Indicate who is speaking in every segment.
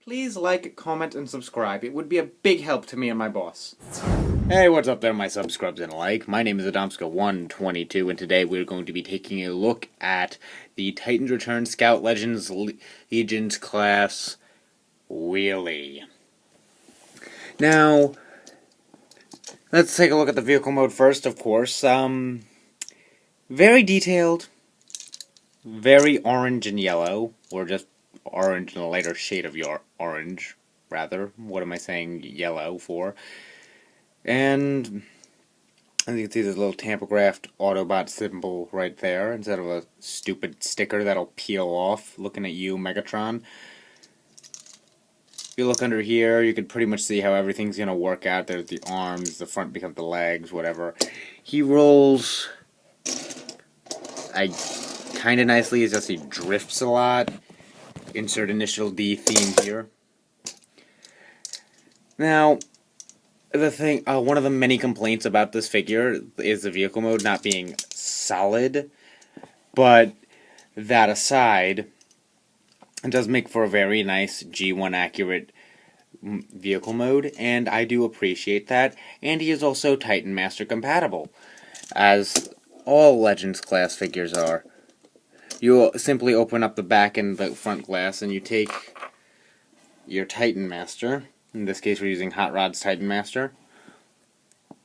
Speaker 1: Please like, comment, and subscribe. It would be a big help to me and my boss. Hey, what's up there, my subscribes and alike? My name is Adamska122, and today we're going to be taking a look at the Titans Return Scout Legends Legions class Wheelie. Now, let's take a look at the vehicle mode first, of course. Very detailed, very orange and yellow, or just orange and a lighter shade of your orange, rather. What am I saying yellow for? And as you can see, there's a little tampographed Autobot symbol right there, instead of a stupid sticker that'll peel off, looking at you, Megatron. If you look under here, you can pretty much see how everything's going to work out. There's the arms, the front becomes the legs, whatever. He rolls kind of nicely, it's just he drifts a lot. Insert initial D theme here. Now, one of the many complaints about this figure is the vehicle mode not being solid, but that aside, it does make for a very nice G1 accurate vehicle mode, and I do appreciate that, and he is also Titan Master compatible, as all Legends class figures are. You simply open up the back and the front glass, and you take your Titan Master. In this case, we're using Hot Rod's Titan Master.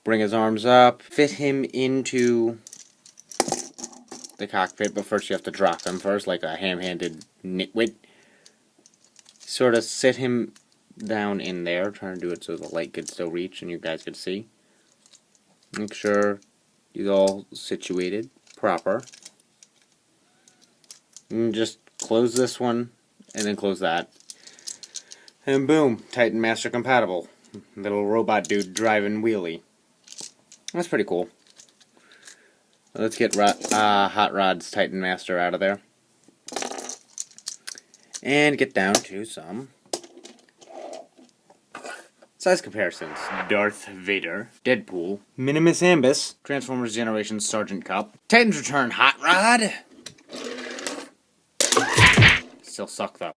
Speaker 1: Bring his arms up, fit him into the cockpit, but first you have to drop him first, like a ham-handed nitwit. Sort of sit him down in there, trying to do it so the light could still reach and you guys could see. Make sure he's all situated proper. And just close this one, and then close that. And boom, Titan Master compatible. Little robot dude driving Wheelie. That's pretty cool. Let's get Hot Rod's Titan Master out of there. And get down to some size comparisons. Darth Vader, Deadpool, Minimus Ambus, Transformers Generation Sergeant Cup, Titans Return Hot Rod. Still suck though.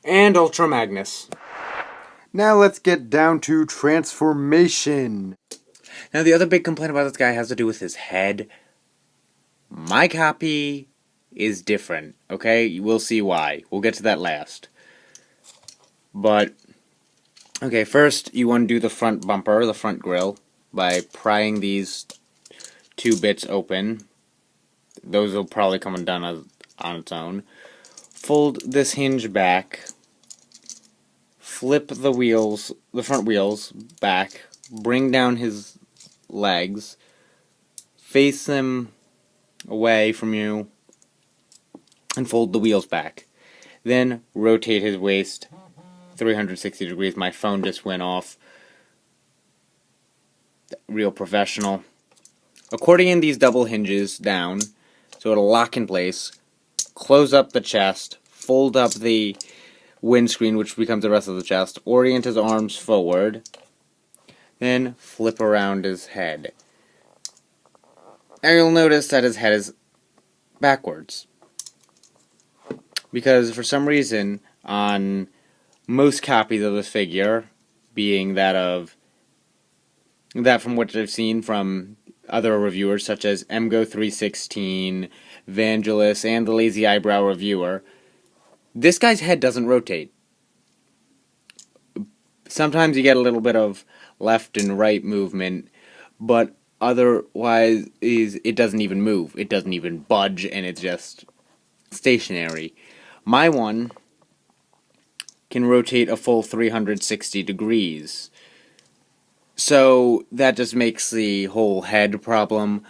Speaker 1: And Ultra Magnus.
Speaker 2: Now let's get down to transformation.
Speaker 1: Now the other big complaint about this guy has to do with his head. My copy is different, okay? We'll see why. We'll get to that last. But, okay, first you undo the front bumper, the front grille, by prying these two bits open. Those will probably come undone on its own. Fold this hinge back. Flip the front wheels back. Bring down his legs. Face them away from you. And fold the wheels back. Then rotate his waist 360 degrees. My phone just went off. Real professional. Accordion these double hinges down so it'll lock in place. Close up the chest. Fold up the windscreen, which becomes the rest of the chest. Orient his arms forward. Then flip around his head. Now you'll notice that his head is backwards. Because for some reason, on most copies of this figure, being that from what I've seen from other reviewers such as MGO316, Vangelis, and the Lazy Eyebrow Reviewer, this guy's head doesn't rotate. Sometimes you get a little bit of left and right movement, but otherwise it doesn't even move. It doesn't even budge, and it's just stationary. My one can rotate a full 360 degrees. So that just makes the whole head problem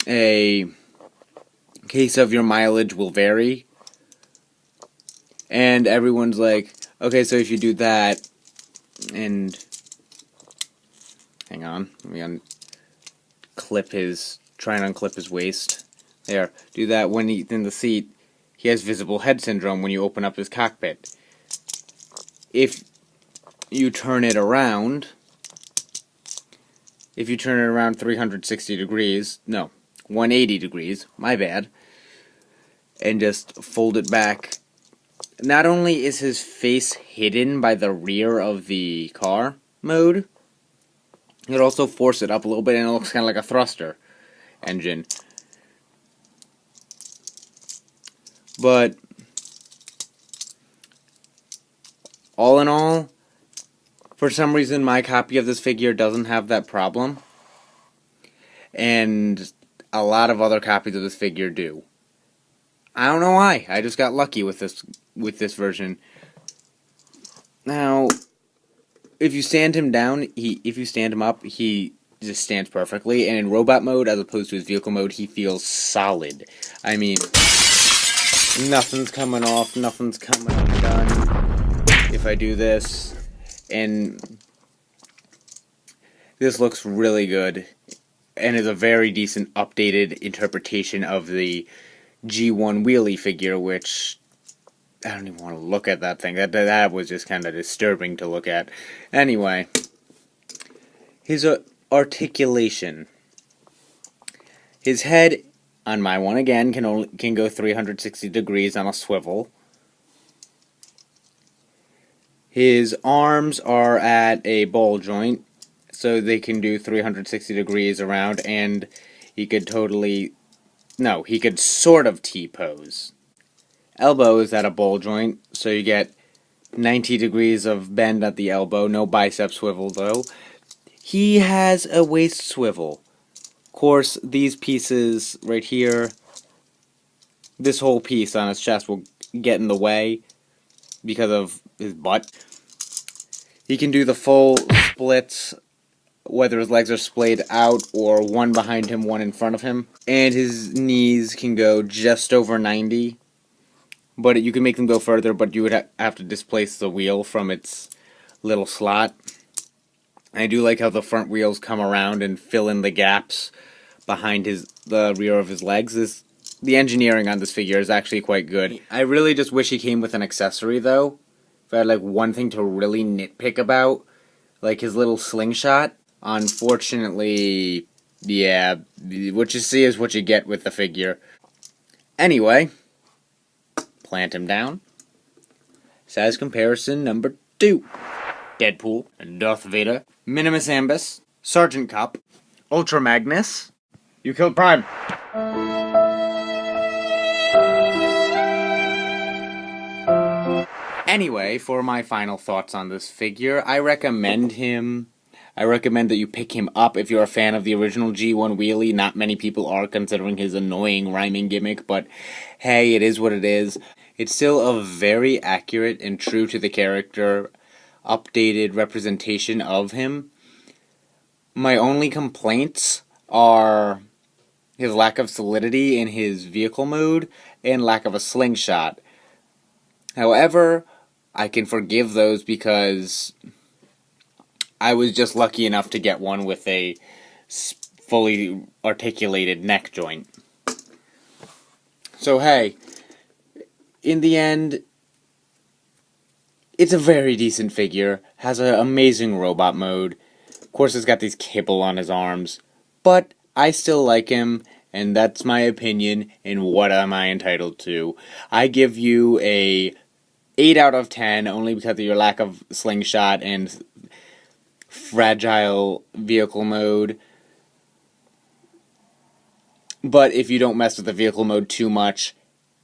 Speaker 1: a case of your mileage will vary. And everyone's like, okay, so if you do that, and hang on, let me try and unclip his waist. There, do that when he's in the seat. He has visible head syndrome when you open up his cockpit. If you turn it around, if you turn it around 360 degrees, no, 180 degrees, my bad, and just fold it back, not only is his face hidden by the rear of the car mode, it also forces it up a little bit and it looks kind of like a thruster engine. But all in all, for some reason my copy of this figure doesn't have that problem, and a lot of other copies of this figure do. I don't know why. I just got lucky with this version. Now, if you stand him down, if you stand him up, he just stands perfectly. And in robot mode, as opposed to his vehicle mode, he feels solid. I mean, nothing's coming off, nothing's coming undone. If I do this, and this looks really good, and is a very decent updated interpretation of the G1 Wheelie figure, which I don't even want to look at that thing. That was just kind of disturbing to look at. Anyway, his articulation. His head on my one again can go 360 degrees on a swivel. His arms are at a ball joint, so they can do 360 degrees around, and he could sort of T-pose. Elbow is at a ball joint, so you get 90 degrees of bend at the elbow, no bicep swivel though. He has a waist swivel. Of course, these pieces right here, this whole piece on his chest will get in the way because of his butt. He can do the full splits, whether his legs are splayed out or one behind him, one in front of him. And his knees can go just over 90. But you can make them go further, but you would have to displace the wheel from its little slot. I do like how the front wheels come around and fill in the gaps behind the rear of his legs. The engineering on this figure is actually quite good. I really just wish he came with an accessory, though. If I had like one thing to really nitpick about, like his little slingshot. Unfortunately, yeah, what you see is what you get with the figure. Anyway, plant him down. Size comparison number 2. Deadpool and Darth Vader. Minimus Ambus. Sergeant Cup. Ultra Magnus. You killed Prime. Anyway, for my final thoughts on this figure, I recommend that you pick him up if you're a fan of the original G1 Wheelie. Not many people are, considering his annoying rhyming gimmick, but hey, it is what it is. It's still a very accurate and true to the character, updated representation of him. My only complaints are his lack of solidity in his vehicle mode and lack of a slingshot. However, I can forgive those because I was just lucky enough to get one with a fully articulated neck joint. So hey, in the end, it's a very decent figure, has an amazing robot mode. Of course, it's got these kibble on his arms, but I still like him, and that's my opinion, and what am I entitled to? I give you a 8 out of 10, only because of your lack of slingshot and fragile vehicle mode. But if you don't mess with the vehicle mode too much,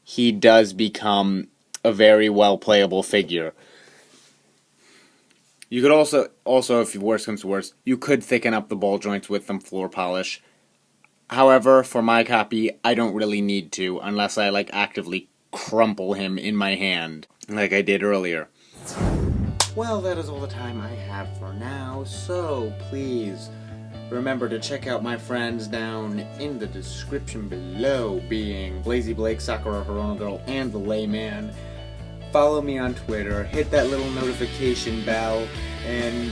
Speaker 1: he does become a very well playable figure. You could also, if worse comes to worse, you could thicken up the ball joints with some floor polish. However, for my copy, I don't really need to, unless I actively crumple him in my hand, like I did earlier. Well, that is all the time I have for now, so please remember to check out my friends down in the description below, being blazeeblake, Sakura Hirona Girl, and the Layman. Follow me on Twitter, hit that little notification bell, and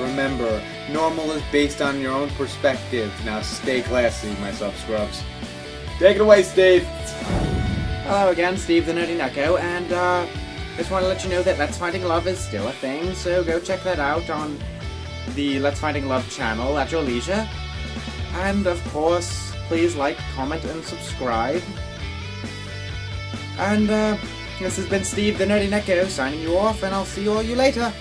Speaker 1: remember, normal is based on your own perspective. Now stay classy, my sub-scrubs. Take it away, Steve! Hello again, Steve the Nerdy Nucko, and just want to let you know that Let's Finding Love is still a thing, so go check that out on the Let's Finding Love channel at your leisure. And of course, please like, comment, and subscribe. And this has been Steve the Nerdy Neko signing you off, and I'll see all you later.